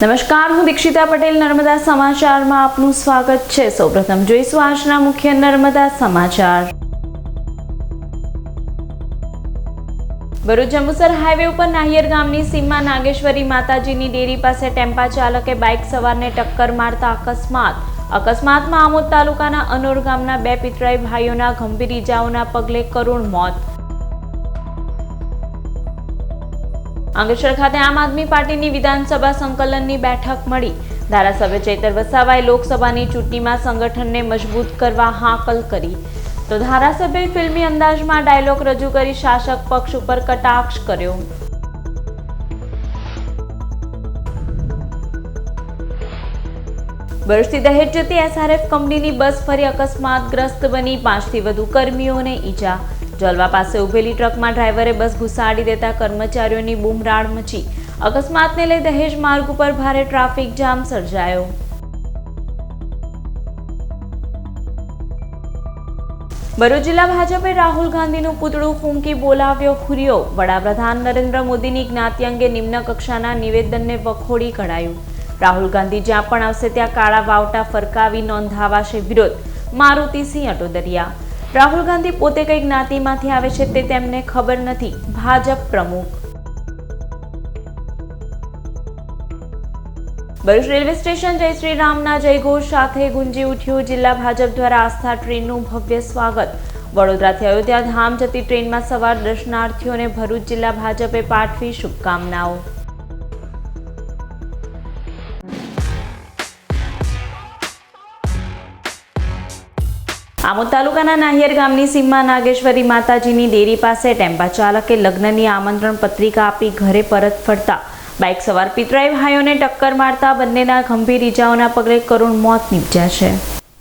નમસ્કાર, હું દીક્ષિતા પટેલ નર્મદા સમાચારમાં આપનું સ્વાગત છે। સૌપ્રથમ જોઈશું આજના મુખ્ય નર્મદા સમાચાર। ભરૂચ જંબુસર હાઈવે ઉપર નાહિયર ગામની સીમમાં નાગેશ્વરી માતાજીની ડેરી પાસે ટેમ્પા ચાલકે બાઇક સવારને ટક્કર મારતા અકસ્માતમાં આમોદ તાલુકાના અનોર ગામના બે પિતરાઈ ભાઈઓના ગંભીર ઇજાઓના પગલે કરુણ મોત। અંકલેશ્વર ખાતે આમ આદમી પાર્ટીની વિધાનસભા સંકલનની બેઠક મળી। ધારાસભ્ય ચૈતર વસાવાએ લોકસભાની ચૂંટણીમાં સંગઠનને મજબૂત કરવા હાકલ કરી, તો ધારાસભ્યએ ફિલ્મી અંદાજમાં ડાયલોગ રજૂ કરી શાસક પક્ષ ઉપર કટાક્ષ કર્યો। ભરૂચથી દહેજ જતી SRF કંપનીની બસ ફરી અકસ્માતગ્રસ્ત બની, 5થી વધુ કર્મીઓને ઈજા। જલવા પાસે ઉભેલી ટ્રકમાં ડ્રાઈવરે બસ ઘુસાડી દેતા કર્મચારીઓની બૂમરાડ મચી। અકસ્માતને લઈ દહેજ માર્ગ ઉપર ભારે ટ્રાફિક જામ સર્જાયો। ભરૂચ જિલ્લા ભાજપે રાહુલ ગાંધીનું પૂતળું ફૂંકી બોલાવ્યો ખુરિયો। વડાપ્રધાન નરેન્દ્ર મોદીની જ્ઞાતિ અંગે નિમ્ન કક્ષાના નિવેદનને વખોડી કઢાયું। રાહુલ ગાંધી જ્યાં પણ આવશે ત્યાં કાળા વાવટા ફરકાવી નોંધાવાશે વિરોધ, મારુતિસિંહ અટોદરિયા। રાહુલ ગાંધી પોતે કઈ જ્ઞાતિમાંથી આવે છે તે તેમને ખબર નથી, ભાજપ પ્રમુખ। ભરૂચ રેલવે સ્ટેશન જય શ્રી રામના જયઘોષ સાથે ગુંજી ઉઠ્યું। જિલ્લા ભાજપ દ્વારા આસ્થા ટ્રેનનું ભવ્ય સ્વાગત। વડોદરાથી અયોધ્યા ધામ જતી ટ્રેનમાં સવાર દર્શનાર્થીઓને ભરૂચ જિલ્લા ભાજપે પાઠવી શુભકામનાઓ। આમોદ તાલુકાના નાહિયર ગામની સીમમાં નાગેશ્વરી માતાજીની ડેરી પાસે ટેમ્પા ચાલકે લગ્નની આમંત્રણ પત્રિકા આપી ઘરે પરત ફરતા બાઇક સવાર પિતરાઈ ભાઈઓને ટક્કર મારતા બંનેના ગંભીર ઇજાઓના પગલે કરુણ મોત નીપજ્યા છે।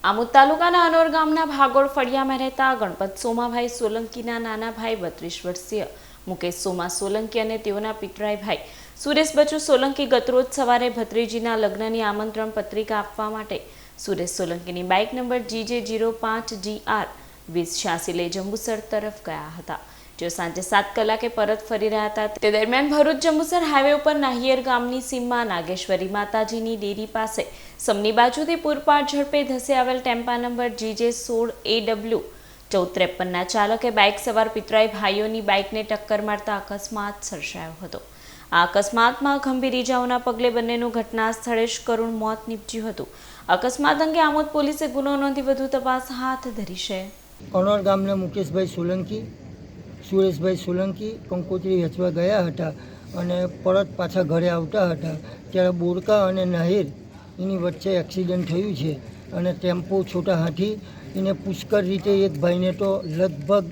આમોદ તાલુકાના અનોર ગામના ભાગોળ ફળિયામાં રહેતા ગણપત સોમાભાઈ સોલંકીના નાના ભાઈ 32 વર્ષીય મુકેશ સોમા સોલંકી અને તેઓના પિતરાઈ ભાઈ સુરેશ બચુ સોલંકી ગતરોજ સવારે ભત્રીજીના લગ્નની આમંત્રણ પત્રિકા આપવા માટે સુરેશ સોલંકીની બાઇક નંબર GJ05GR 2086 લઈ જંબુસર તરફ ગયા હતા, જેઓ સાંજે 7 કલાકે પરત ફરી રહ્યા હતા। તે દરમિયાન ભરૂચ જંબુસર હાઈવે ઉપર નાહિયર ગામની સીમમાં નાગેશ્વરી માતાજીની ડેરી પાસે સમની બાજુથી પૂરપાટ ઝડપે ધસી આવેલ ટેમ્પા નંબર GJ16AW 1453ના ચાલકે બાઇક સવાર પિતરાઈ ભાઈઓની બાઇકને ટક્કર મારતા અકસ્માત સર્જાયો હતો। આ અકસ્માતમાં ગંભીર ઇજાઓના પગલે બંનેનું ઘટના સ્થળે જ કરુણ મોત નીપજ્યું હતું। અકસ્માત અંગે આમોદ પોલીસે ગુનો નોંધી વધુ તપાસ હાથ ધરી છે। અનોર ગામના મુકેશભાઈ સોલંકી, સુરેશભાઈ સોલંકી કંકોત્રી વેચવા ગયા હતા અને પરત પાછા ઘરે આવતા હતા ત્યારે બોરકા અને નહેર એની વચ્ચે એક્સિડન્ટ થયું છે અને ટેમ્પો છોટા હાથી એને પુષ્કળ રીતે એક ભાઈને તો લગભગ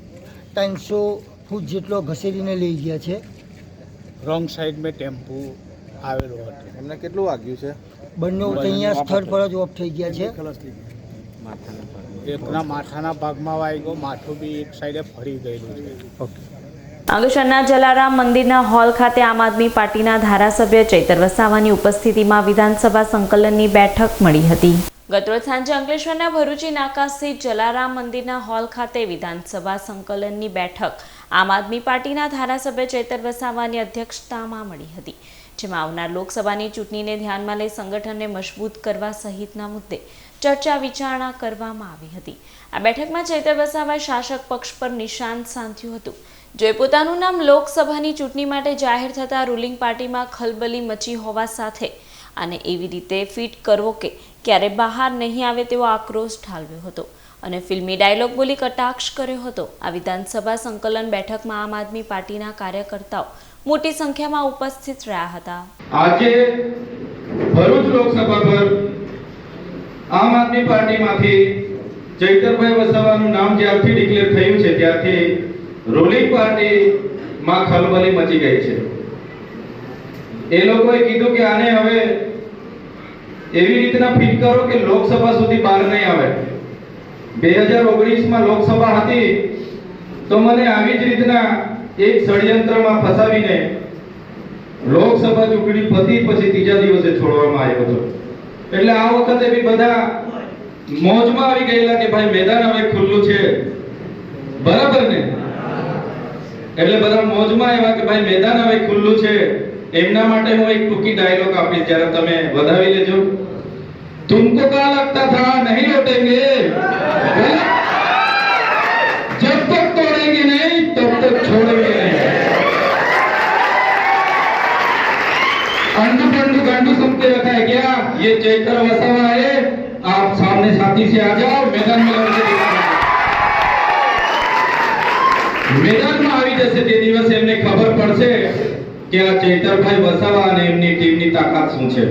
300 ફૂટ જેટલો ઘસેડીને લઈ ગયા છે। રોંગ સાઈડ મેં ટેમ્પો આવેલો હતો। એમને કેટલું વાગ્યું છે? બંને અહીંયા સ્થળ પર જ ઓફ થઈ ગયા છે। એકના માથાના ભાગમાં વાગ્યો, માથું બી એક સાઈડે ફરી ગયેલું છે। અંકલેશ્વરના જલારામ મંદિરના હોલ ખાતે આમ આદમી પાર્ટીના ધારાસભ્ય ચૈતર વસાવાની ઉપસ્થિતિમાં વિધાનસભા સંકલનની બેઠક મળી હતી। ગતરોજ સાંજે અંકલેશ્વરના ભરૂચી નાકા સ્થિત જલારામ મંદિરના હોલ ખાતે વિધાનસભા સંકલનની બેઠક આમ આદમી પાર્ટીના ધારાસભ્ય ચૈતર વસાવાની અધ્યક્ષતામાં મળી હતી, જેમાં આવનાર લોકસભાની ચૂંટણીને ધ્યાનમાં લઈ સંગઠનને મજબૂત કરવા સહિતના મુદ્દે ચર્ચા વિચારણા કરવામાં આવી હતી। આ બેઠકમાં ચૈતર વસાવાએ શાસક પક્ષ પર નિશાન સાધ્યું હતું, જોએ પોતાનું નામ લોકસભાની ચૂંટણી માટે જાહેર થતા રૂલિંગ પાર્ટીમાં ખલબલી મચી હોવા સાથે આને એવી રીતે ફિટ કરવો કે ક્યારે બહાર નહીં આવે તેવો આક્રોશ ઠાલવ્યો હતો અને ફિલ્મી ડાયલોગ બોલી કટાક્ષ કર્યો હતો। આ વિધાનસભા સંકલન બેઠકમાં આમ આદમી પાર્ટીના કાર્યકર્તાઓ મોટી સંખ્યામાં ઉપસ્થિત રહ્યા હતા। આજે ભરૂચ લોકસભા પર આમ આદમી પાર્ટીમાંથી ચૈતરભાઈ વસાવાનું નામ જ્યારથી ડિક્લેર થયું છે ત્યારથી રૂલિંગ પાર્ટીમાં ખલબલી મચી ગઈ છે। એ લોકોએ કીધું કે આને હવે એવી રીતના ફિટ કરો કે લોકસભા સુધી બહાર નહીં આવે। 2019માં લોકસભા હતી તો મને આવી જ રીતના એક ષડયંત્રમાં ફસાવીને લોકસભા ચૂંટણી પતી પછી ત્રીજા દિવસે છોડવામાં આવ્યો હતો। એટલે આ વખતે બી બધા મોજમાં આવી ગયેલા કે ભાઈ મેદાન હવે ખુલ્લું છે, બરાબર ને? એટલે બધા મોજમાં આવ્યા કે ભાઈ મેદાન હવે ખુલ્લું છે એમના માટે હું એક ટૂંકી ડાયલોગ આપીશ, જ્યારે તમે વધાવી લેજો. तुमको क्या लगता था नहीं लौटेंगे, जब तक तोड़ेंगे नहीं तब तक छोड़ेंगे नहीं. अंडू पंडू गांडू सुनते रखा है क्या? ये चैतर वसावा है. आप सामने साथी से आ जाओ, मैदान में लड़के दिखाओ. मैदाનમાં આવી જશે તે દિવસે એમને ખબર પડશે કે આ ચૈતરભાઈ વસાવા અને એમની ટીમની તાકાત શું છે.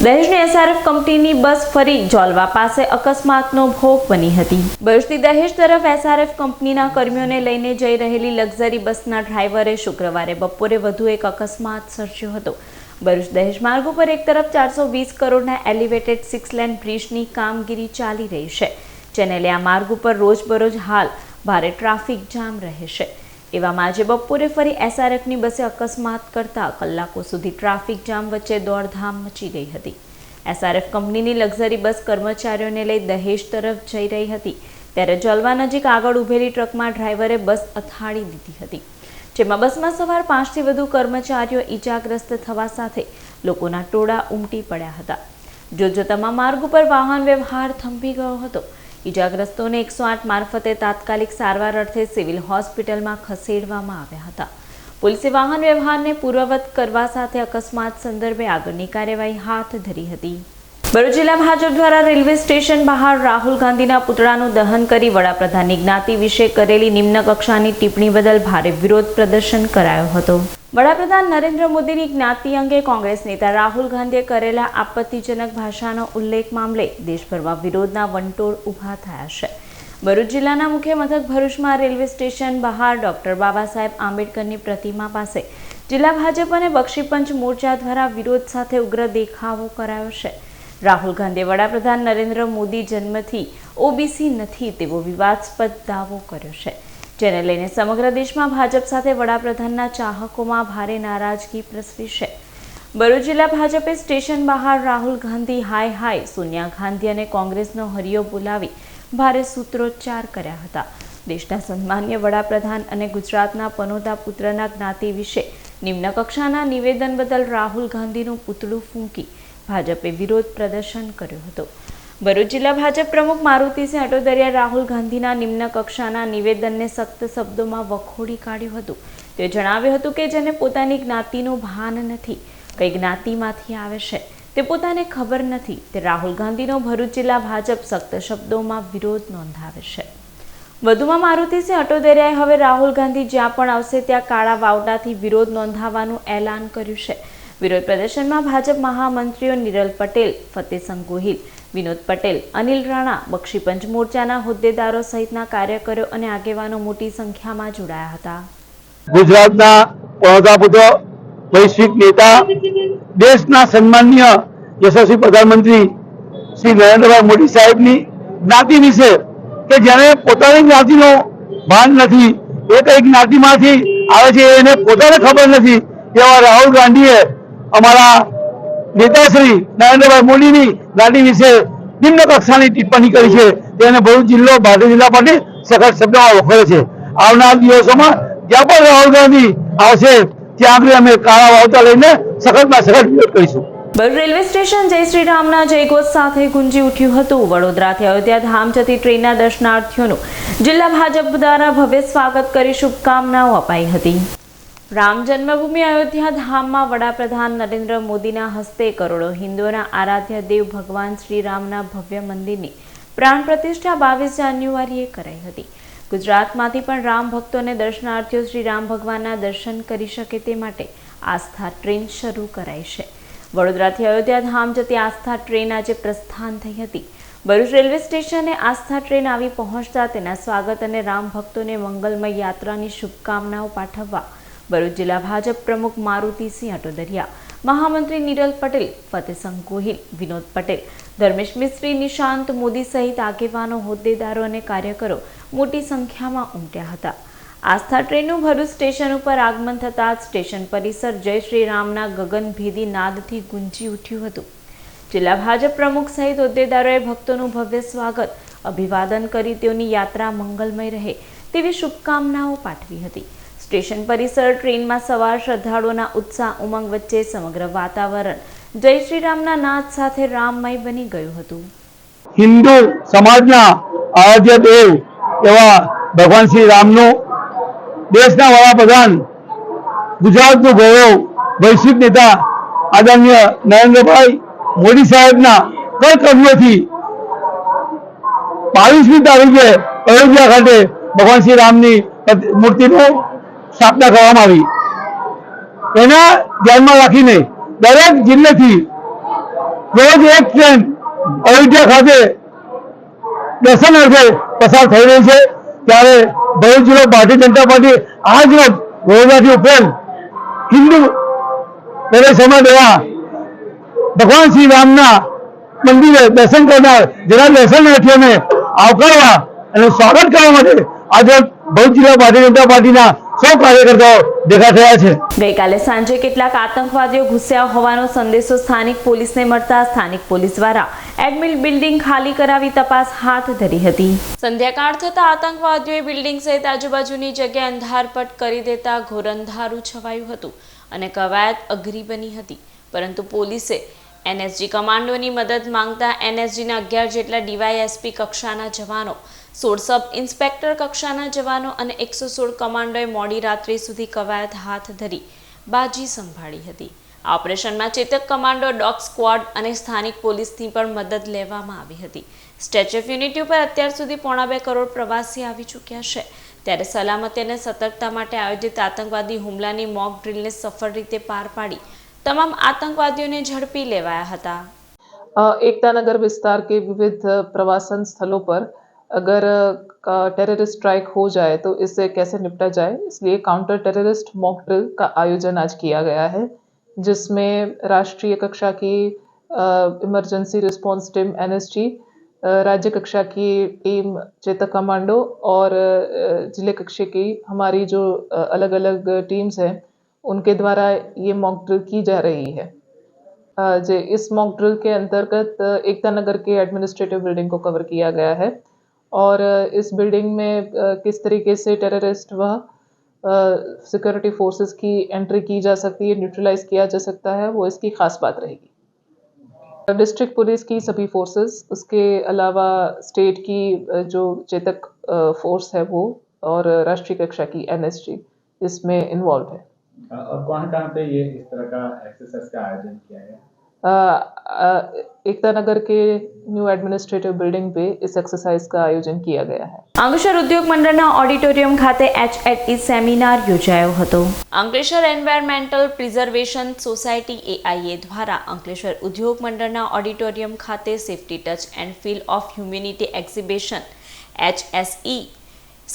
દહેજની એસઆરએફ કંપનીની બસ ફરી જોલવા પાસે અકસ્માતનો ભોગ બની હતી. ભરૂચથી દહેજ તરફ એસઆરએફ કંપનીના કર્મીઓને લઈને જઈ રહેલી લક્ઝરી બસના ડ્રાઈવરે શુક્રવારે બપોરે વધુ એક અકસ્માત સર્જ્યો હતો. ભરૂચ દહેજ માર્ગ ઉપર એક તરફ 420 કરોડના એલિવેટેડ 6 લેન બ્રિજની કામગીરી ચાલી રહી છે, જેને લઈ આ માર્ગ ઉપર રોજબરોજ હાલ ભારે ટ્રાફિક જામ રહે છે. એવામાં આજે બપોરે ફરી એસઆરએફની બસે અકસ્માત કરતા કલાકો સુધી ટ્રાફિક જામ વચ્ચે દોડધામ મચી ગઈ હતી. એસઆરએફ કંપનીની લક્ઝરી બસ કર્મચારીઓને લઈ દહેજ તરફ જઈ રહી હતી, ત્યારે જલવા નજીક આગળ ઊભેલી ટ્રકમાં ડ્રાઈવરે બસ અથાડી દીધી હતી, જેમાં બસમાં સવાર 5થી વધુ કર્મચારીઓ ઈજાગ્રસ્ત થવા સાથે લોકોના ટોળા ઉમટી પડ્યા હતા. જોતજોતામાં માર્ગ ઉપર વાહન વ્યવહાર થંભી ગયો હતો. ઈજાગ્રસ્તોને 108 મારફતે તાત્કાલિક સારવાર અર્થે સિવિલ હોસ્પિટલમાં ખસેડવામાં આવ્યા હતા. પોલીસે વાહન વ્યવહારને પૂર્વવત કરવા સાથે અકસ્માત સંદર્ભે આગળની કાર્યવાહી હાથ ધરી હતી. ભરૂચ જિલ્લા ભાજપ દ્વારા રેલવે સ્ટેશન બહાર રાહુલ ગાંધીના પુતળાનું દહન કરી વડાપ્રધાનની જ્ઞાતિ વિશે કરેલી નિમ્ન કક્ષાની ટિપ્પણી બદલ ભારે વિરોધ પ્રદર્શન કરાયો હતો. વડાપ્રધાન નરેન્દ્ર મોદીની જ્ઞાતિ અંગે કોંગ્રેસ નેતા રાહુલ ગાંધીએ કરેલા આપત્તિજનક ભાષાનો ઉલ્લેખ મામલે દેશભરમાં વિરોધના વંટોળ ઊભા થયા છે. ભરૂચ જિલ્લાના મુખ્ય મથક ભરૂચમાં રેલવે સ્ટેશન બહાર ડોક્ટર બાબા સાહેબ આંબેડકરની પ્રતિમા પાસે જિલ્લા ભાજપ અને બક્ષીપંચ મોરચા દ્વારા વિરોધ સાથે ઉગ્ર દેખાવો કરાયો છે. રાહુલ ગાંધીએ વડાપ્રધાન નરેન્દ્ર મોદી જન્મથી ઓબીસી નથી તેવો વિવાદાસ્પદ દાવો કર્યો છે, જેને લઈને સમગ્ર દેશમાં ભાજપ સાથે વડાપ્રધાનના ચાહકોમાં ભારે નારાજગી પ્રસરી છે. ભરૂચ જિલ્લા ભાજપે સ્ટેશન બહાર રાહુલ ગાંધી હાય હાય, સોનિયા ગાંધી અને કોંગ્રેસનો હરિયો બોલાવી ભારે સૂત્રોચ્ચાર કર્યા હતા. દેશના સન્માનીય વડાપ્રધાન અને ગુજરાતના પનોતા પુત્રના જ્ઞાતિ વિશે નિમ્ન કક્ષાના નિવેદન બદલ રાહુલ ગાંધીનું પુતળું ફૂંકી ભાજપે વિરોધ પ્રદર્શન કર્યો હતો. ભરૂચ જિલ્લા ભાજપ પ્રમુખ મારુતિસિંહ અટોદરિયાએ રાહુલ ગાંધીના નિમ્ન કક્ષાના નિવેદનને સખ્ત શબ્દોમાં વખોડી કાઢ્યું હતું. તે જણાવ્યું હતું કે જેને પોતાની જ્ઞાતિનું ભાન નથી, કઈ જ્ઞાતિમાંથી આવે છે તે પોતાને ખબર નથી, તે રાહુલ ગાંધીનો ભરૂચ જિલ્લા ભાજપ સખ્ત શબ્દોમાં વિરોધ નોંધાવે છે. વધુમાં મારુતિસિંહ અટોદરિયાએ હવે રાહુલ ગાંધી જ્યાં પણ આવશે ત્યાં કાળા વાવડાથી વિરોધ નોંધાવવાનું એલાન કર્યું છે. વિરોધ પ્રદર્શનમાં ભાજપ મહામંત્રીઓ નિરલ પટેલ, ફતેહસંગ ગોહિલ, વિનોદ પટેલ, અનિલ રાણા, બક્ષીપંચ મોરચાના હોદ્દેદારો સહિતના કાર્યકરો અને આગેવાનો મોટી સંખ્યામાં જોડાયા હતા. ગુજરાતના પનોતા વૈશ્વિક નેતા, દેશના સન્માનીય યશસ્વી પ્રધાનમંત્રી શ્રી નરેન્દ્રભાઈ મોદી સાહેબની જ્ઞાતિ વિશે કે જેને પોતાની જ્ઞાતિનો ભાન નથી, એ કઈ જ્ઞાતિમાંથી આવે છે એને પોતાને ખબર નથી, એવા રાહુલ ગાંધીએ અમારા નેતાશ્રી નરેન્દ્રભાઈ મોદીની જ્ઞાતિ વિશે નિમ્ન કક્ષાની ટિપ્પણી કરી છે. તેને ભરૂચ જિલ્લો ભારતીય જનતા પાર્ટી સખત શબ્દોમાં વખોડે છે. આવનાર દિવસોમાં જ્યાં પણ રાહુલ ગાંધી આવશે ત્યાં આગળ અમે કાળા વાવતા લઈને સખતમાં સખત વિરોધ કરીશું. ભરૂચ રેલવે સ્ટેશન જય શ્રી રામના જયઘોષ સાથે ગુંજી ઉઠ્યું હતું. વડોદરાથી અયોધ્યા ધામ જતી ટ્રેનના દર્શનાર્થીઓનું જિલ્લા ભાજપ દ્વારા ભવ્ય સ્વાગત કરી શુભકામનાઓ અપાઈ હતી. રામ જન્મભૂમિ અયોધ્યા ધામમાં વડાપ્રધાન નરેન્દ્ર મોદીના હસ્તે કરોડો હિન્દુઓના આરાધ્ય દેવ ભગવાન શ્રી રામના ભવ્ય મંદિરની પ્રાણ પ્રતિષ્ઠા 22 જાન્યુઆરીએ કરાઈ હતી. ગુજરાતમાંથી પણ રામ ભક્તો અને દર્શનાર્થીઓ શ્રી રામ ભગવાનના દર્શન કરી શકે તે માટે આસ્થા ટ્રેન શરૂ કરાઈ છે. વડોદરાથી અયોધ્યા ધામ જતી આસ્થા ટ્રેન આજે પ્રસ્થાન થઈ હતી. ભરૂચ રેલવે સ્ટેશને આસ્થા ટ્રેન આવી પહોંચતા તેના સ્વાગત અને રામ ભક્તોને મંગલમય યાત્રાની શુભકામનાઓ પાઠવવા ભરૂચ જિલ્લા ભાજપ પ્રમુખ મારુતિસિંહ અટોદરિયા, મહામંત્રી નિરલ પટેલ, ફતેહસંગ ગોહિલ, વિનોદ પટેલ, ધર્મેશ મિસ્ત્રી, નિશાંત મોદી સહિત આગેવાનો, હોદ્દેદારો અને કાર્યકરો મોટી સંખ્યામાં ઉમટ્યા હતા. આસ્થા ટ્રેનનું ભરૂચ સ્ટેશન ઉપર આગમન થતાં જ સ્ટેશન પરિસર જય શ્રી રામના ગગનભેદી નાદથી ગુંજી ઉઠ્યું હતું. જિલ્લા ભાજપ પ્રમુખ સહિત હોદ્દેદારોએ ભક્તોનું ભવ્ય સ્વાગત, અભિવાદન કરી તેઓની યાત્રા મંગલમય રહે તેવી શુભકામનાઓ પાઠવી હતી. સ્ટેશન પરિસર ટ્રેનમાં સવાર શ્રદ્ધાળુઓના ઉત્સાહ ઉમંગ વચ્ચે સમગ્ર વાતાવરણ જય શ્રી રામના નાદ સાથે રામમય બની ગયું હતું. હિન્દુ સમાજના આરાધ્ય દેવ એવા ભગવાન શ્રી રામનું દેશના વડાપ્રધાન, ગુજરાતનું ગૌરવ, વૈશ્વિક નેતા આદરણીય નરેન્દ્રભાઈ મોદી સાહેબના કરકર્મથી 22મી તારીખે અયોધ્યા ખાતે ભગવાન શ્રી રામની મૂર્તિનું સ્થાપના કરવામાં આવી. એના ધ્યાનમાં રાખીને દરેક જિલ્લેથી રોજ એક ટ્રેન અયોધ્યા ખાતે દર્શનાર્થે પસાર થઈ રહી છે. ત્યારે ભરૂચ જિલ્લો ભારતીય જનતા પાર્ટી આજ રોજ વડોદરાથી ઉપરાંત હિન્દુ દરેક સમાજ એવા ભગવાન શ્રી રામના મંદિરે દર્શન કરનાર જેના દર્શનાર્થીઓને આવકારવા અને સ્વાગત કરવા માટે આજે ભરૂચ જિલ્લા ભારતીય જનતા પાર્ટીના સૌ કાર્યકર્તાઓ ભેગા થયા છે. ગઈકાલે સાંજે કેટલાક આતંકવાદીઓ ઘૂસ્યા હોવાનો સંદેશો સ્થાનિક પોલીસને મળતા સ્થાનિક પોલીસ દ્વારા એડમિન બિલ્ડિંગ ખાલી કરાવી તપાસ હાથ ધરી હતી. સંધ્યાકાળ થતા આતંકવાદીઓએ બિલ્ડિંગ સહિત આજુબાજુની જગ્યા અંધારપટ કરી દેતા ઘોર અંધારું છવાયું હતું અને કવાયત અઘરી બની હતી. પરંતુ પોલીસે એનએસજી કમાન્ડોની મદદ માંગતા એનએસજીના 11 જેટલા ડીવાયએસપી કક્ષાના જવાનો, 16 સબ ઇન્સ્પેક્ટર કક્ષાના જવાનો અને 116 કમાન્ડોએ મોડી રાત્રિ સુધી કવાયત હાથ ધરી બાજી સંભાળી હતી. આ ઓપરેશનમાં ચેતક કમાન્ડો, ડોગ સ્ક્વોડ અને સ્થાનિક પોલીસની પણ મદદ લેવામાં આવી હતી. સ્ટેચ્યુ ઓફ યુનિટી ઉપર અત્યાર સુધી 2.25 કરોડ પ્રવાસી આવી ચૂક્યા છે. ત્યારે સલામતી અને સતર્કતા માટે આયોજિત આતંકવાદી હુમલાની મોક ડ્રીલને સફળ રીતે પાર પાડી तमाम आतंकवादियों ने झड़पी लेवाया था. एकता नगर विस्तार के विविध प्रवासन स्थलों पर अगर टेररिस्ट स्ट्राइक हो जाए तो इससे कैसे निपटा जाए, इसलिए काउंटर टेररिस्ट मॉक ड्रिल का आयोजन आज किया गया है, जिसमें राष्ट्रीय कक्षा की इमरजेंसी रिस्पॉन्स टीम एनएसजी, राज्य कक्षा की टीम चेतक कमांडो और जिले कक्षा की हमारी जो अलग अलग टीम्स हैं उनके द्वारा ये मॉक ड्रिल की जा रही है. इस मॉक ड्रिल के अंतर्गत एकता नगर के एडमिनिस्ट्रेटिव बिल्डिंग को कवर किया गया है और इस बिल्डिंग में किस तरीके से टेररिस्ट व सिक्योरिटी फोर्सेस की एंट्री की जा सकती है, न्यूट्रलाइज किया जा सकता है, वो इसकी खास बात रहेगी. डिस्ट्रिक्ट पुलिस की सभी फोर्सेस, उसके अलावा स्टेट की जो चेतक फोर्स है वो और राष्ट्रीय कक्षा की एनएसजी इसमें इन्वॉल्व है. और कहाँ पे ये इस तरह का एक्सरसाइज का आयोजन किया गया? एकता नगर के न्यू एडमिनिस्ट्रेटिव बिल्डिंग पे इस एक्सरसाइज का आयोजन किया गया है. અંકલેશ્વર ઉદ્યોગ મંડળના ઓડિટોરિયમ ખાતે HLE સેમિનાર યોજાયો હતો. Ankleshwar environmental preservation society AIA દ્વારા અંકલેશ્વર ઉદ્યોગ મંડળના ઓડિટોરિયમ ખાતે safety touch and feel of humanity exhibition HSE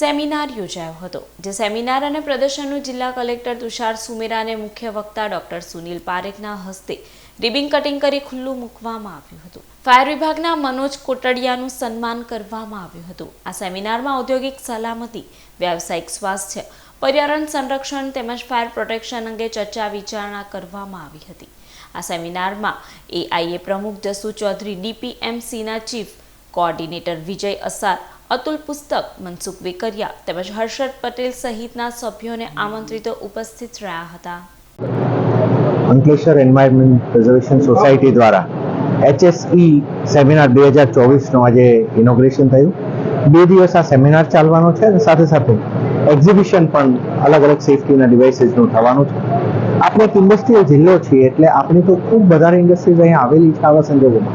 seminar યોજાયો હતો. જે સેમિનાર અને પ્રદર્શનનું જિલ્લા કલેક્ટર તુષાર સુમેરા અને મુખ્ય વક્તા ડોક્ટર સુનિલ પારેખના હસ્તે રિબિન કટિંગ કરી ખુલ્લું મૂકવામાં આવ્યું હતું. ફાયર વિભાગના મનોજ કોટડિયાનું સન્માન કરવામાં આવ્યું હતું. આ સેમિનારમાં ઔદ્યોગિક સલામતી, વ્યાવસાયિક સ્વાસ્થ્ય, પર્યાવરણ સંરક્ષણ તેમજ ફાયર પ્રોટેક્શન અંગે ચર્ચા વિચારણા કરવામાં આવી હતી. આ સેમિનારમાં AIA પ્રમુખ જસુ ચૌધરી, DPMCના ચીફ કોઓર્ડિનેટર વિજય અસાર, અતુલ પુસ્તક, મનસુખ વેકરિયા તેમજ હર્ષદ પટેલ સહિતના સભ્યોને આમંત્રિતો ઉપસ્થિત રહ્યા હતા. અંકલેશ્વર એન્વાયરમેન્ટ પ્રિઝર્વેશન સોસાયટી દ્વારા HSE સેમિનાર 2024નું આજે ઇનોગ્રેશન થયું. 2 દિવસ આ સેમિનાર ચાલવાનો છે અને સાથે સાથે એક્ઝિબિશન પણ અલગ અલગ સેફ્ટીના ડિવાઇસીસનું થવાનું છે. આપણે એક ઇન્ડસ્ટ્રીયલ જિલ્લો છીએ એટલે આપણી તો ખૂબ વધારે ઇન્ડસ્ટ્રીઝ અહીંયા આવેલી છે. આવા સંજોગોમાં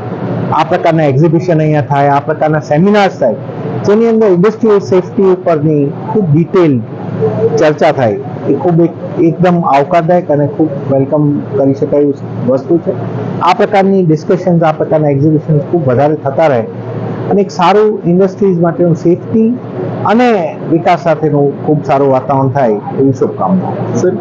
આ પ્રકારના એક્ઝિબિશન અહીંયા થાય, આ પ્રકારના સેમિનાર્સ થાય, જેની અંદર ઇન્ડસ્ટ્રીયલ સેફ્ટી ઉપરની ખૂબ ડિટેલ ચર્ચા થાય, એ ખૂબ એકદમ આવકારદાયક અને ખૂબ વેલકમ કરી શકાય વસ્તુ છે. આ પ્રકારની ડિસ્કશન્સ, આ પ્રકારના એક્ઝિબિશન્સ ખૂબ વધારે થતા રહે અને એક સારું ઇન્ડસ્ટ્રીઝ માટેનું સેફ્ટી અને વિકાસ સાથેનું ખૂબ સારું વાતાવરણ થાય એવી શુભકામના. સર,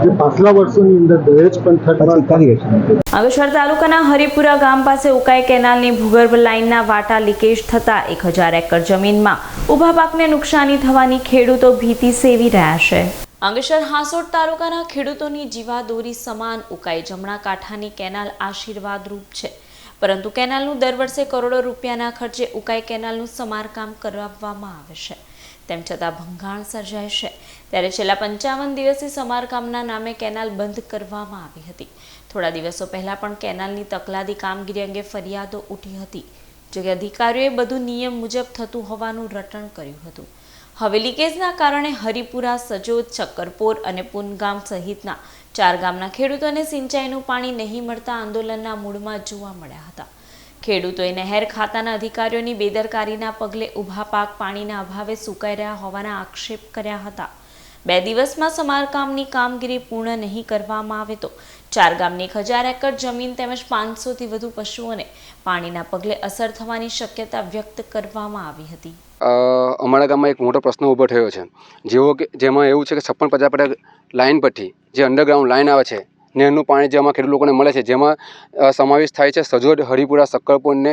જે પાછલા વર્ષોની અંદર દહેજ પંથકમાં કરીએ છીએ. અંકલેશ્વર તાલુકાના હરિપુરા ગામ પાસે ઉકાઈ કેનાલની ભૂગર્ભ લાઇનના વાટા લીકેજ થતા 1000 એકર જમીનમાં ઊભા પાકને નુકસાની થવાની ખેડૂતો ભીતિ સેવી રહ્યા છે. અંકલેશ્વર હાંસોડ તાલુકાના ખેડૂતોની જીવાદોરી સમાન ઉકાઈ જમણા કાંઠાની કેનાલ આશીર્વાદરૂપ છે, પરંતુ કેનાલનું દર વર્ષે કરોડો રૂપિયાના ખર્ચે ઉકાઈ કેનાલનું સમારકામ કરાવવામાં આવે છે. તેમ છતાં ભંગાણ સર્જાય છે ત્યારે છેલ્લા 55 દિવસથી સમારકામના નામે કેનાલ બંધ કરવામાં આવી હતી. થોડા દિવસો પહેલા પણ કેનાલની તકલાદી કામગીરી અંગે ફરિયાદો ઉઠી હતી, જો કે અધિકારીઓએ બધું નિયમ મુજબ થતું હોવાનું રટણ કર્યું હતું. હવે લીકેજના કારણે હરિપુરા, સજોદ, ચક્કરપોર અને પુનગામ સહિતના 4 ગામના ખેડૂતોને સિંચાઈનું પાણી નહીં મળતા આંદોલનના મૂડમાં જોવા મળ્યા હતા. ખેડૂતોએ નહેર ખાતાના અધિકારીઓની બેદરકારીના પગલે ઊભા પાક પાણીના અભાવે સુકાઈ રહ્યા હોવાના આક્ષેપ કર્યા હતા. 2 દિવસમાં સમારકામની કામગીરી પૂર્ણ નહીં કરવામાં આવે તો 4 ગામની 1000 એકર જમીન તેમજ 500થી વધુ પશુઓને પાણીના પગલે અસર થવાની શક્યતા વ્યક્ત કરવામાં આવી હતી. અમારા ગામમાં એક મોટો પ્રશ્ન ઊભો થયો છે, જેમાં એવું છે કે 56 પ્રજાપતિ લાઇન પરથી જે અંડરગ્રાઉન્ડ લાઇન આવે છે, નહેરનું પાણી જે અમારા ખેડૂત લોકોને મળે છે, જેમાં સમાવેશ થાય છે સજોદ, હરિપુરા, સક્કરપુર ને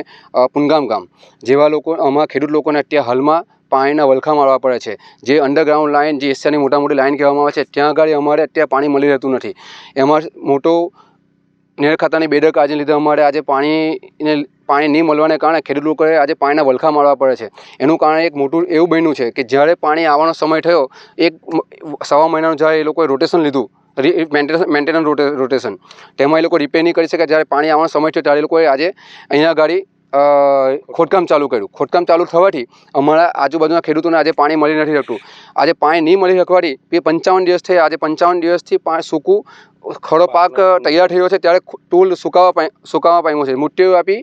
પુનગામ ગામ જેવા લોકો. અમારા ખેડૂત લોકોને અત્યારે હાલમાં પાણીના વલખા મારવા પડે છે. જે અંડરગ્રાઉન્ડ લાઇન, જે એશિયાની મોટી લાઇન કહેવામાં આવે છે, ત્યાં આગળ અમારે અત્યારે પાણી મળી રહેતું નથી. એમાં મોટો નહેર ખાતાની બેદરકારીને લીધે અમારે આજે પાણી નહીં મળવાને કારણે ખેડૂત લોકોએ આજે પાણીના વલખા મારવા પડે છે. એનું કારણ એક મોટું એવું બન્યું છે કે જ્યારે પાણી આવવાનો સમય થયો, 1-1.5 મહિનાનું જ્યારે એ લોકોએ રોટેશન લીધું, મેન્ટેનન્સ રોટેશન, તેમાં એ લોકો રિપેર નહીં કરી શકે. જ્યારે પાણી આવવાનો સમય થયો ત્યારે એ લોકોએ આજે અહીંયા આગળ ખોદકામ ચાલુ કર્યું. ખોદકામ ચાલુ થવાથી અમારા આજુબાજુના ખેડૂતોને આજે પાણી મળી નથી શકતું. આજે પાણી નહીં મળી શકવાથી 55 દિવસ થયા. આજે 55 દિવસથી સૂકું ખડો પાક તૈયાર થયો છે ત્યારે ટૂલ સુકાવા પામ્યો છે. મૃત્યુ આપી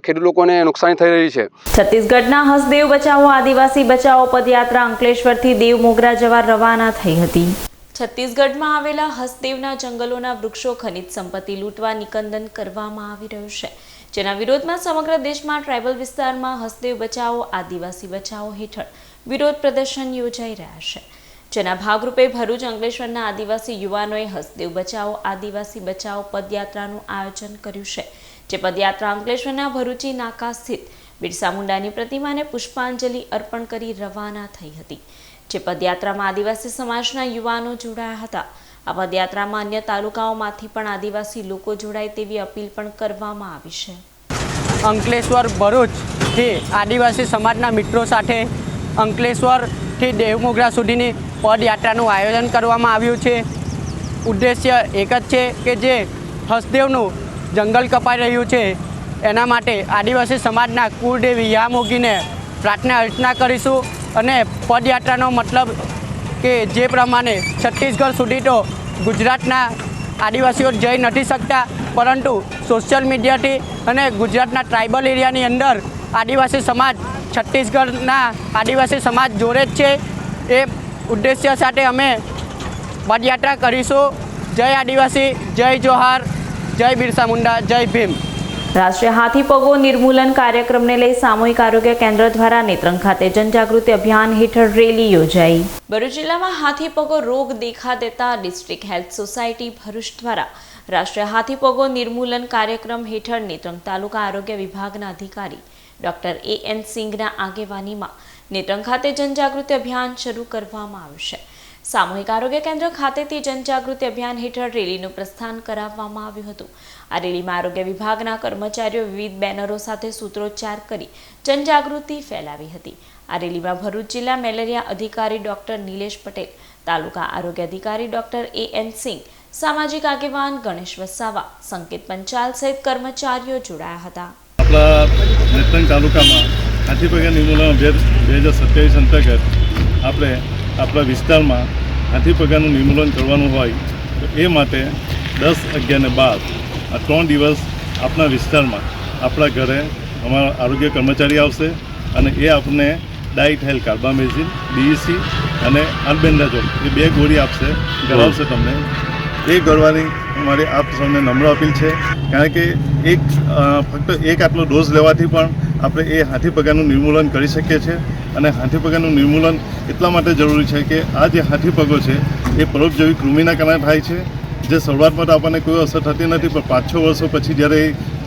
ખેડૂત લોકોને નુકસાની થઈ રહી છે. છત્તીસગઢના હસદેવ બચાવો આદિવાસી બચાવો પદયાત્રા અંકલેશ્વરથી દેવમોગરા જવા રવાના થઈ હતી. છત્તીસગઢમાં આવેલા હસદેવના જંગલોના વૃક્ષો ખનિજ સંપત્તિ લૂંટવા નિકંદન કરવામાં આવી રહ્યું છે, જેના વિરોધમાં સમગ્ર દેશમાં ટ્રાઇબલ વિસ્તારમાં હસદેવ બચાવો આદિવાસી બચાવો હેઠળ વિરોધ પ્રદર્શન યોજાઈ રહ્યા છે. જેના ભાગરૂપે ભરૂચ અંકલેશ્વરના આદિવાસી યુવાનોએ હસદેવ બચાવો આદિવાસી બચાવો પદયાત્રાનું આયોજન કર્યું છે. જે પદયાત્રા અંકલેશ્વરના ભરૂચી નાકા સ્થિત બિરસા મુંડાની પ્રતિમાને પુષ્પાંજલિ અર્પણ કરી રવાના થઈ હતી. જે પદયાત્રામાં આદિવાસી સમાજના યુવાનો જોડાયા હતા. આ પદયાત્રામાં અન્ય તાલુકાઓમાંથી પણ આદિવાસી લોકો જોડાય તેવી અપીલ પણ કરવામાં આવી છે. અંકલેશ્વર ભરૂચથી આદિવાસી સમાજના મિત્રો સાથે અંકલેશ્વરથી દેવમોગરા સુધીની પદયાત્રાનું આયોજન કરવામાં આવ્યું છે. ઉદ્દેશ્ય એક જ છે કે જે હસદેવનું જંગલ કપાઈ રહ્યું છે એના માટે આદિવાસી સમાજના કુળદેવી યામોગીને પ્રાર્થના અર્ચના કરીશું. અને પદયાત્રાનો મતલબ કે જે પ્રમાણે છત્તીસગઢ સુધી તો ગુજરાતના આદિવાસીઓ જઈ નથી શકતા, પરંતુ સોશિયલ મીડિયાથી અને ગુજરાતના ટ્રાઇબલ એરિયાની અંદર આદિવાસી સમાજ છત્તીસગઢના આદિવાસી સમાજ જોડે જ છે. એ ઉદ્દેશ્ય સાથે અમે પદયાત્રા કરીશું. જય આદિવાસી, જય જોહાર, જય બિરસા મુંડા, જય ભીમ. રાષ્ટ્રીય હાથીપગો નિર્મૂલન કાર્યક્રમને લઈ સામૂહિક આરોગ્ય કેન્દ્ર દ્વારા નેત્રંગ ખાતે જનજાગૃતિ અભિયાન હેઠળ રેલી યોજાઈ. ભરૂચ જિલ્લામાં હાથીપગો રોગ દેખા દેતા ડિસ્ટ્રિક્ટ હેલ્થ સોસાયટી ભરૂચ દ્વારા રાષ્ટ્રીય હાથીપગો નિર્મૂલન કાર્યક્રમ હેઠળ નેત્રંગ તાલુકા આરોગ્ય વિભાગના અધિકારી ડોક્ટર A.N. સિંઘના આગેવાનીમાં નેત્રંગ ખાતે જનજાગૃતિ અભિયાન શરૂ કરવામાં આવ્યું છે. સામૂહિક આરોગ્ય કેન્દ્ર ખાતેથી જનજાગૃતિ અભિયાન હેઠળ રેલીનું પ્રસ્થાન કરાવવામાં આવ્યું હતું. આ રેલીમાં આરોગ્ય વિભાગના કર્મચારીઓ વિવિધ બેનરો સાથે સૂત્રોચ્ચાર કરી જનજાગૃતિ ફેલાવી હતી. આ રેલીમાં ભરૂચ જિલ્લા મેલેરિયા અધિકારી ડોક્ટર નિલેશ પટેલ, તાલુકા આરોગ્ય અધિકારી ડોક્ટર A.N. સિંઘ, સામાજિક આગેવાન ગણેશ વસાવા, સંકેત પંચાલ સહિત કર્મચારીઓ જોડાયા હતા. આપણા નેત્રંગ તાલુકામાં હાથીપગા નિર્મૂલન અભિયાન 2027 અંતર્ગત આપણે આપણા વિસ્તારમાં હાથીપગાનું નિર્મૂલન કરવાનું હોય તો એ માટે 10, 11 ને 12 આ 3 દિવસ આપણા વિસ્તારમાં આપણા ઘરે અમારા આરોગ્ય કર્મચારી આવશે અને એ આપણને ડાઇથાઇલ કાર્બામેઝિન, DEC અને આલ્બેન્ડાઝોલ એ 2 ગોળી આપશે, ગળાવશે તમને. એ ગળવાની અમારી આપ સૌને નમ્ર અપીલ છે, કારણ કે ફક્ત એક આટલો ડોઝ લેવાથી પણ આપણે એ હાથીપગાનું નિર્મૂલન કરી શકીએ છીએ. અને હાથીપગાનું નિર્મૂલન એટલા માટે જરૂરી છે કે આ જે હાથીપગો છે એ પરોપજીવી કૃમિના કારણે થાય છે. જે શરૂઆતમાં તો આપણને કોઈ અસર થતી નથી, પણ 5-6 વર્ષો પછી જ્યારે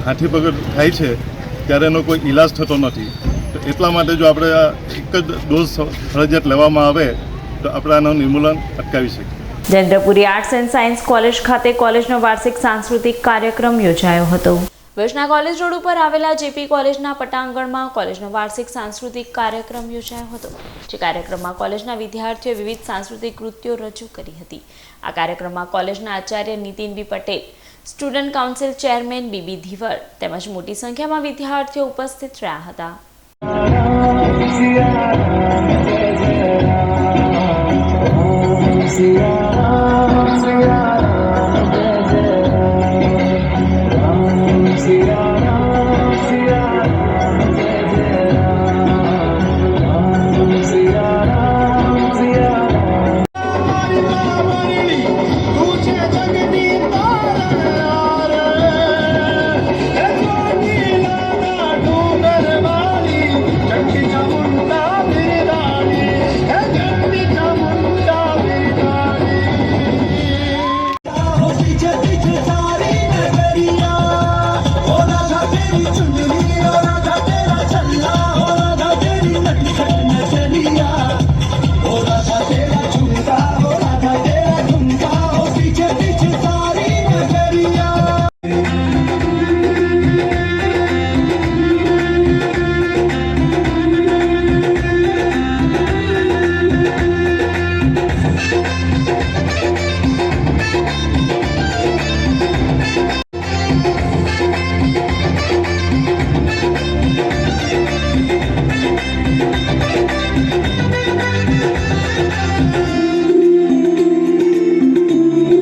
હાથીપગો થાય છે ત્યારે એનો કોઈ ઈલાજ થતો નથી. તો એટલા માટે જો આપણે આ એક જ ડોઝ ફરજિયાત લેવામાં આવે તો આપણે આનું નિર્મૂલન અટકાવી શકીએ. જયન્દ્રપુરી આર્ટ્સ એન્ડ સાયન્સ કોલેજ ખાતે કોલેજનો વાર્ષિક સાંસ્કૃતિક કાર્યક્રમ યોજાયો હતો. ભુજના કોલેજ રોડ ઉપર આવેલા જેપી કોલેજના પટાંગણમાં કોલેજનો વાર્ષિક સાંસ્કૃતિક કાર્યક્રમ યોજાયો હતો, જે કાર્યક્રમમાં કોલેજના વિદ્યાર્થીઓએ વિવિધ સાંસ્કૃતિક કૃતિઓ રજૂ કરી હતી। આ કાર્યક્રમમાં કોલેજના આચાર્ય Nitin B Patel, student council chairman B B Dhivar તેમજ મોટી સંખ્યામાં વિદ્યાર્થીઓ ઉપસ્થિત રહ્યા હતા।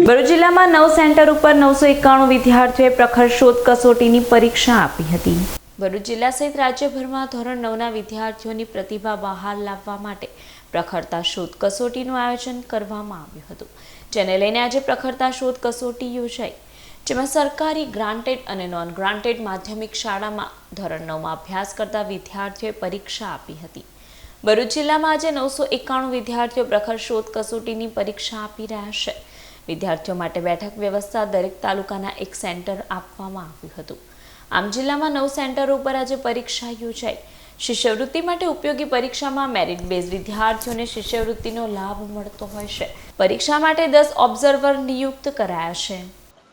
ભરૂચ જિલ્લામાં 9 સેન્ટર ઉપર 991 વિદ્યાર્થીઓએ પ્રખર શોધ કસોટીની પરીક્ષા આપી હતી। ભરૂચ જિલ્લા સહિત રાજ્યભરમાં ધોરણ 9ના વિદ્યાર્થીઓની પ્રતિભા બહાર લાવવા માટે પ્રખરતા શોધ કસોટીનું આયોજન કરવામાં આવ્યું હતું, જેને લઈને આજે પ્રખરતા શોધ કસોટી યોજાઈ, જેમાં સરકારી ગ્રાન્ટેડ અને નોન ગ્રાન્ટેડ માધ્યમિક શાળામાં ધોરણ 9માં અભ્યાસ કરતા વિદ્યાર્થીઓએ પરીક્ષા આપી હતી। ભરૂચ જિલ્લામાં આજે 991 વિદ્યાર્થીઓ પ્રખર શોધ કસોટીની પરીક્ષા આપી રહ્યા છે। વિદ્યાર્થીઓ માટે બેઠક વ્યવસ્થા દરેક તાલુકાના એક સેન્ટર આપવામાં આવ્યું હતું। આમ જિલ્લામાં 9 સેન્ટરો ઉપર આજે પરીક્ષા યોજાઈ। શિષ્યવૃત્તિ માટે ઉપયોગી પરીક્ષામાં મેરિટ બેઝ વિદ્યાર્થીઓને શિષ્યવૃત્તિનો લાભ મળતો હોય છે। પરીક્ષા માટે 10 ઓબ્ઝર્વર નિયુક્ત કરાયા છે।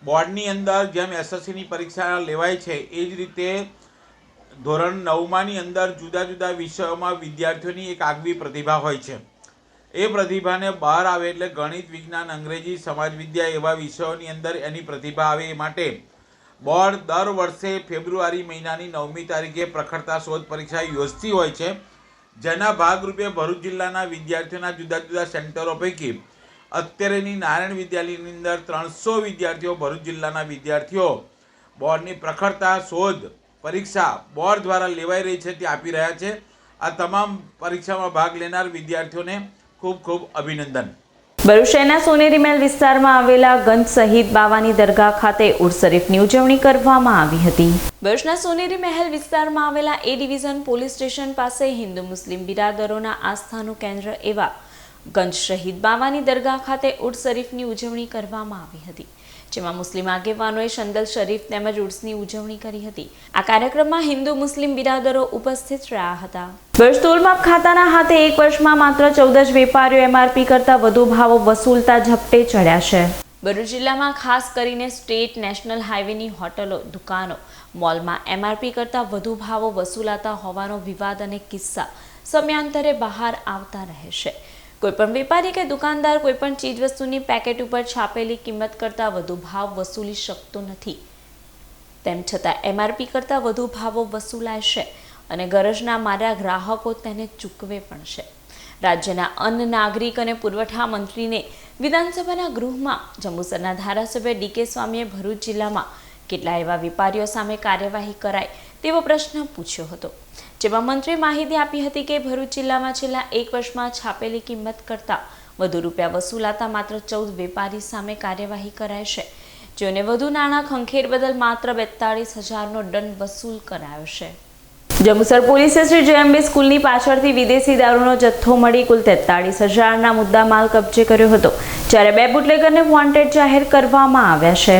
બોર્ડની અંદર જેમ એસએસસીની પરીક્ષા લેવાય છે એ જ રીતે ધોરણ 9માની અંદર જુદા જુદા વિષયોમાં વિદ્યાર્થીઓની એક આગવી પ્રતિભા હોય છે। એ પ્રતિભાને બહાર આવે એટલે ગણિત, વિજ્ઞાન, અંગ્રેજી, સમાજ વિદ્યા એવા વિષયોની અંદર એની પ્રતિભા આવે એ માટે બોર્ડ દર વર્ષે ફેબ્રુઆરી મહિનાની 9મી તારીખે પ્રખરતા શોધ પરીક્ષા યોજતી હોય છે, જેના ભાગરૂપે ભરૂચ જિલ્લાના વિદ્યાર્થીઓના જુદા જુદા સેન્ટરો પૈકી અત્યારેની નારાયણ વિદ્યાલયની અંદર 300 વિદ્યાર્થીઓ ભરૂચ જિલ્લાના વિદ્યાર્થીઓ બોર્ડની પ્રખરતા શોધ પરીક્ષા બોર્ડ દ્વારા લેવાઈ રહી છે તે આપી રહ્યા છે। આ તમામ પરીક્ષામાં ભાગ લેનાર વિદ્યાર્થીઓને ખૂબ ખૂબ અભિનંદન। ભરૂચ શહેરના સોનેરી મહેલ વિસ્તારમાં આવેલા ગંજ શહીદ બાવાની દરગાહ ખાતે ઉર્સ શરીફની ઉજવણી કરવામાં આવી હતી। ભરૂચના સોનેરી મહેલ વિસ્તારમાં આવેલા એ ડિવિઝન પોલીસ સ્ટેશન પાસે હિન્દુ મુસ્લિમ બિરાદરોના આસ્થાનું કેન્દ્ર એવા ગંજ શહીદ બાવાની દરગાહ ખાતે ઉર્સ શરીફની ઉજવણી કરવામાં આવી હતી, જેમાં મુસ્લિમ આગેવાનોએ શંદલ શરીફ તેમજ ઉર્સની ઉજવણી કરી હતી। આ કાર્યક્રમમાં હિન્દુ મુસ્લિમ બિરાદરો ઉપસ્થિત રહ્યા હતા। ભરૂચ તોલમાપ ખાતાના હાથે એક વર્ષમાં માત્ર 14 જ વેપારીઓ એમઆરપી કરતા વધુ ભાવો વસૂલતા ઝપટે ચડ્યા છે। ભરૂચ જિલ્લામાં ખાસ કરીને સ્ટેટ નેશનલ હાઈવેની હોટલો, દુકાનો, મોલમાં એમઆરપી કરતા વધુ ભાવો વસૂલાતા હોવાનો વિવાદ અને કિસ્સા સમયાંતરે બહાર આવતા રહે છે। કોઈપણ વેપારી કે દુકાનદાર કોઈપણ ચીજવસ્તુની પેકેટ ઉપર છાપેલી કિંમત કરતાં વધુ ભાવ વસૂલી શકતો નથી, તેમ છતાં એમઆરપી કરતાં વધુ ભાવો વસૂલાય છે અને ગરજના માર્યા ગ્રાહકો તેને ચૂકવે પણ છે। રાજ્યના અન્ન, નાગરિક અને પુરવઠા મંત્રીને વિધાનસભાના ગૃહમાં જંબુસરના ધારાસભ્ય ડીકે સ્વામીએ ભરૂચ જિલ્લામાં કેટલા એવા વેપારીઓ સામે કાર્યવાહી કરાય તેવો પ્રશ્ન પૂછ્યો હતો, જેમાં મંત્રીએ માહિતી આપી હતી કે ભરૂચ જિલ્લામાં છેલ્લા એક વર્ષમાં છાપેલી કિંમત કરતાં વધુ રૂપિયા વસૂલાતા માત્ર 14 વેપારી સામે કાર્યવાહી કરાય છે, જેઓને વધુ નાણાં ખંખેર બદલ માત્ર 42,000નો દંડ વસૂલ કરાયો છે। જંબુસર પોલીસે શ્રી જેએમબી સ્કૂલની પાછળથી વિદેશી દારૂનો જથ્થો મળી કુલ 43,000ના મુદ્દામાલ કબજે કર્યો હતો, જ્યારે 2 બુટલેગરને વોન્ટેડ જાહેર કરવામાં આવ્યા છે।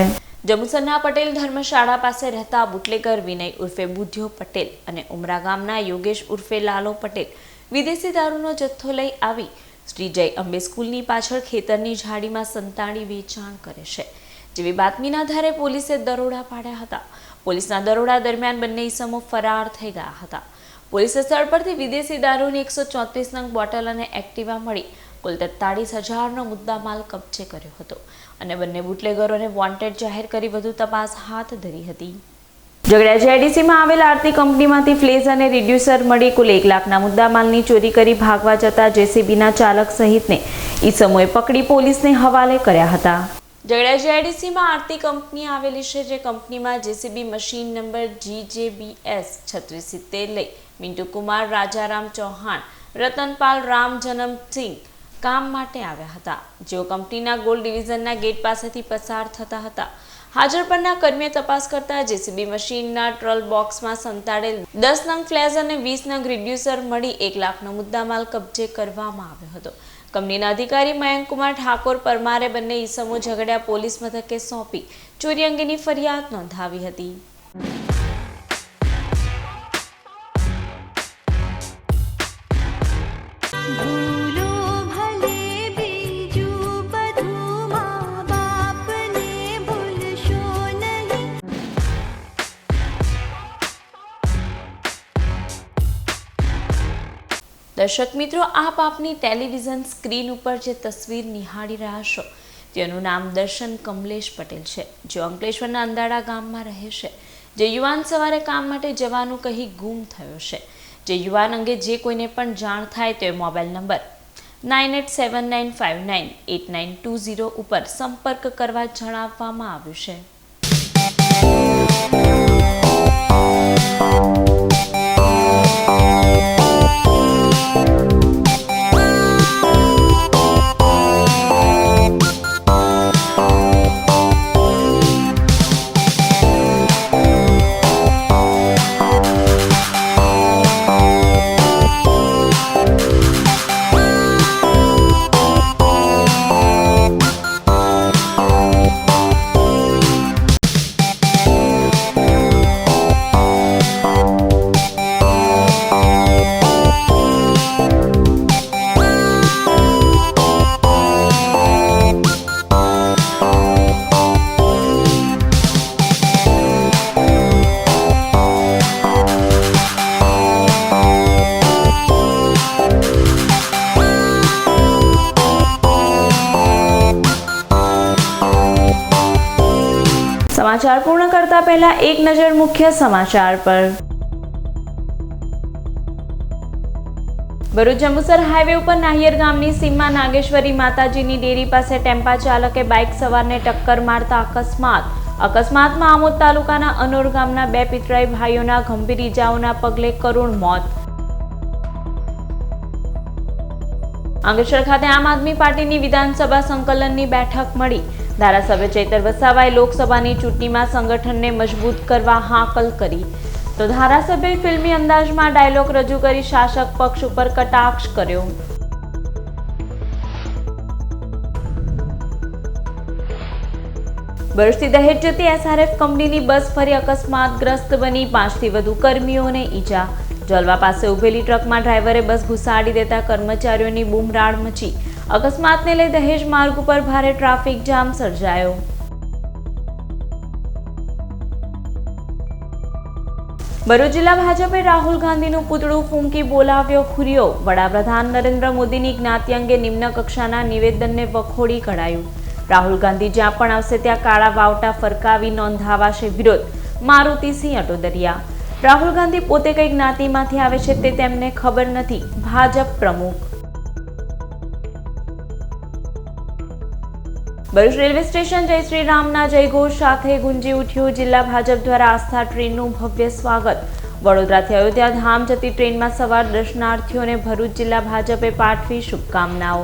જંબુસરના પટેલ ધર્મશાળા પાસે રહેતા બુટલેગર વિનય ઉર્ફે બુધ્યો પટેલ અને ઉમરા ગામના યોગેશ ઉર્ફે લાલો પટેલ વિદેશી દારૂનો જથ્થો લઈ આવી શ્રી જય અંબે સ્કૂલની પાછળ ખેતરની ઝાડીમાં સંતાડી વેચાણ કરે છે, જેવી બાતમીના આધારે પોલીસે દરોડા પાડ્યા હતા। પોલીસના દરોડા દરમિયાન બંને ઇસમો ફરાર થઈ ગયા હતા. પોલીસે સ્થળ પરથી વિદેશી દારૂની 134 નંગ બોટલ અને એક્ટિવા મળી કુલ 43,000નો મુદ્દામાલ કબજે કર્યો હતો અને બંને બુટલેગરોને વોન્ટેડ જાહેર કરી વધુ તપાસ હાથ ધરી હતી. ઝઘડિયા જીઆઈડીસીમાં આવેલ આરતી કંપનીમાંથી ફ્લેઝ અને રિડ્યુસર મળી કુલ 1 લાખના મુદ્દામાલની ચોરી કરી ભાગવા જતા જેસીબીના ચાલક સહિતને ઈસમોએ પકડી પોલીસને હવાલે કર્યા હતા. ઝઘડિયા જીઆઈડીસીમાં આરતી કંપની આવેલી છે, જે કંપનીમાં જેસીબી મશીન નંબર GJBS 3670 લઈ મિન્ટુ કુમાર, રાજારામ ચૌહાણ, રતનપાલ રામજનમસિંહ કામ માટે આવ્યા હતા, જેઓ કંપનીના ગોલ્ડ ડિવિઝનના ગેટ પાસેથી પસાર થતા હતા. હાજર પરના કર્મીએ તપાસ કરતા જેસીબી મશીનના ટ્રલ બોક્સમાં સંતાડેલ 10 નંગ ફ્લેઝ અને 20 નંગ રિડ્યુસર મળી 1 લાખનો મુદ્દામાલ કબજે કરવામાં આવ્યો હતો. કંપનીના અધિકારી મયંક કુમાર ઠાકોર પરમારે બંને ઈસમો ઝઘડિયા પોલીસ મથકે સોંપી ચોરી અંગેની ફરિયાદ નોંધાવી હતી. દર્શક મિત્રો, આપ આપની ટેલિવિઝન સ્ક્રીન ઉપર જે તસવીર નિહાળી રહ્યા છો તેનું નામ દર્શન કમલેશ પટેલ છે, જેઓ અંકલેશ્વરના અંદાડા ગામમાં રહે છે. જે યુવાન સવારે કામ માટે જવાનું કહી ગુમ થયો છે. જે યુવાન અંગે જે કોઈને પણ જાણ થાય તે મોબાઈલ નંબર 9879598920 ઉપર સંપર્ક કરવા જણાવવામાં આવ્યું છે. સમાચાર પૂર્ણ કરતા પહેલા એક નજર મુખ્ય સમાચાર પર. ભરૂચ જંબુસર હાઈવે ઉપર નાહિયર ગામની સીમમાં નાગેશ્વરી માતાજીની ડેરી પાસે ટેમ્પા ચાલકે બાઇક સવારને ટક્કર મારતા અકસ્માતમાં આમોદ તાલુકાના અનોર ગામના 2 પિતરાઈ ભાઈઓના ગંભીર ઇજાઓના પગલે કરુણ મોત. અંકલેશ્વર ખાતે આમ આદમી પાર્ટીની વિધાનસભા સંકલનની બેઠક મળી. ધારાસભ્ય ચૈતર વસાવાએ લોકસભાની ચૂંટણીમાં સંગઠનને મજબૂત કરવા હાકલ કરી, તો ધારાસભ્યએ ફિલ્મી અંદાજમાં ડાયલોગ રજૂ કરી શાસક પક્ષ ઉપર કટાક્ષ કર્યો. ભરૂચથી દહેજ જતી SRF કંપનીની બસ ફરી અકસ્માતગ્રસ્ત બની, 5થી વધુ કર્મીઓને ઈજા. જલવા પાસે ઉભેલી ટ્રકમાં ડ્રાઈવરે બસ ઘુસાડી દેતા કર્મચારીઓની બૂમરાડ મચી. અકસ્માતને લઈ દહેજ માર્ગ ઉપર ભારે ટ્રાફિક જામ સર્જાયો. ભરૂચ જિલ્લા ભાજપે રાહુલ ગાંધીનું પૂતળું ફૂંકી બોલાવ્યો ખુરિયો. વડાપ્રધાન નરેન્દ્ર મોદીની જ્ઞાતિ અંગે નિમ્ન કક્ષાના નિવેદનને વખોડી કઢાયું. રાહુલ ગાંધી જ્યાં પણ આવશે ત્યાં કાળા વાવટા ફરકાવી નોંધાવાશે વિરોધ. મારુતિસિંહ અટોદરિયા. રાહુલ ગાંધી પોતે કઈ જ્ઞાતિમાંથી આવે છે તે તેમને ખબર નથી. ભાજપ પ્રમુખ. ભરૂચ રેલવે સ્ટેશન જય શ્રી રામના જયઘોષ સાથે ગુંજી ઉઠ્યું. જિલ્લા ભાજપ દ્વારા આસ્થા ટ્રેનનું ભવ્ય સ્વાગત. વડોદરાથી અયોધ્યા ધામ જતી ટ્રેનમાં સવાર દર્શનાર્થીઓને ભરૂચ જિલ્લા ભાજપે પાઠવી શુભકામનાઓ.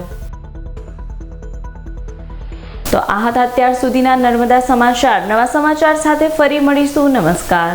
તો આ હતા અત્યાર સુધીના નર્મદા સમાચાર. નવા સમાચાર સાથે ફરી મળીશું. નમસ્કાર.